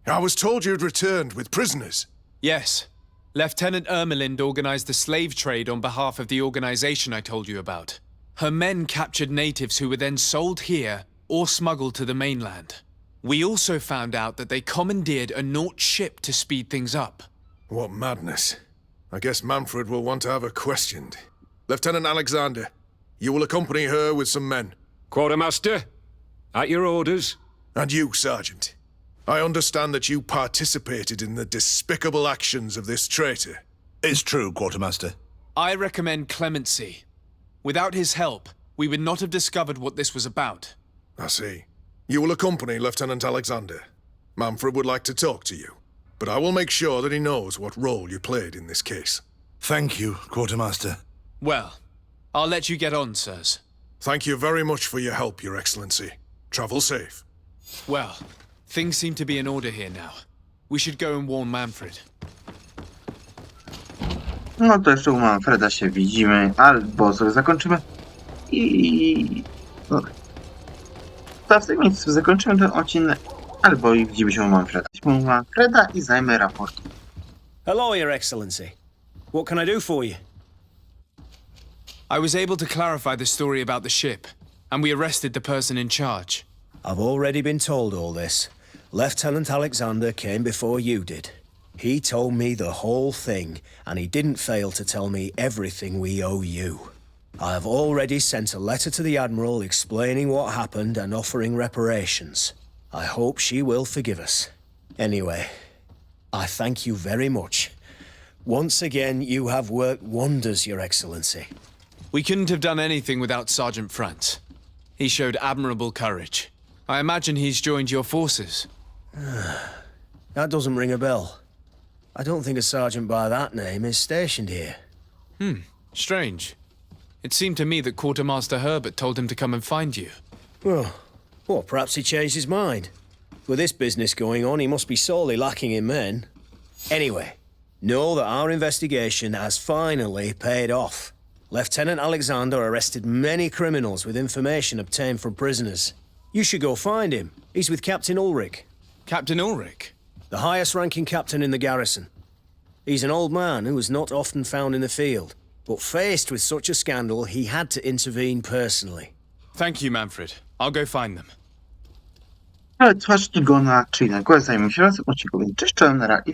I was told you'd returned with prisoners. Yes. Lieutenant Ermelind organized the slave trade on behalf of the organization I told you about. Her men captured natives who were then sold here or smuggled to the mainland. We also found out that they commandeered a Naut ship to speed things up. What madness. I guess Manfred will want to have her questioned. Lieutenant Alexander, you will accompany her with some men. Quartermaster, at your orders. And you, Sergeant. I understand that you participated in the despicable actions of this traitor. It's true, Quartermaster. I recommend clemency. Without his help, we would not have discovered what this was about. I see. You will accompany Lieutenant Alexander. Manfred would like to talk to you, but I will make sure that he knows what role you played in this case. Thank you, Quartermaster. Well, I'll let you get on, sirs. Thank you very much for your help, Your Excellency. Travel safe. Well, things seem to be in order here now. We should go and warn Manfred. No to jeszcze u Manfreda się widzimy, albo sobie zakończymy i... No. To w tym miejscu zakończymy ten odcinek, albo i widzimy się u Manfreda i zajmę raport. Hello, Your Excellency. What can I do for you? I was able to clarify the story about the ship, and we arrested the person in charge. I've already been told all this. Lieutenant Alexander came before you did. He told me the whole thing, and he didn't fail to tell me everything we owe you. I have already sent a letter to the Admiral explaining what happened and offering reparations. I hope she will forgive us. Anyway, I thank you very much. Once again, you have worked wonders, Your Excellency. We couldn't have done anything without Sergeant Franz. He showed admirable courage. I imagine he's joined your forces. That doesn't ring a bell. I don't think a sergeant by that name is stationed here. Strange. It seemed to me that Quartermaster Herbert told him to come and find you. Well, perhaps he changed his mind. With this business going on, he must be sorely lacking in men. Anyway, Know that our investigation has finally paid off. Lieutenant Alexander arrested many criminals with information obtained from prisoners. You should go find him. He's with Captain Ulrich. Captain Ulrich? The highest ranking captain in the garrison. He's an old man who is not often found in the field, but faced with such a scandal, he had to intervene personally. Thank you, Manfred. I'll go find them. Ale twarz go na czyli na górę zajmę się raz odcinku, więc cześć, czołem, na razie.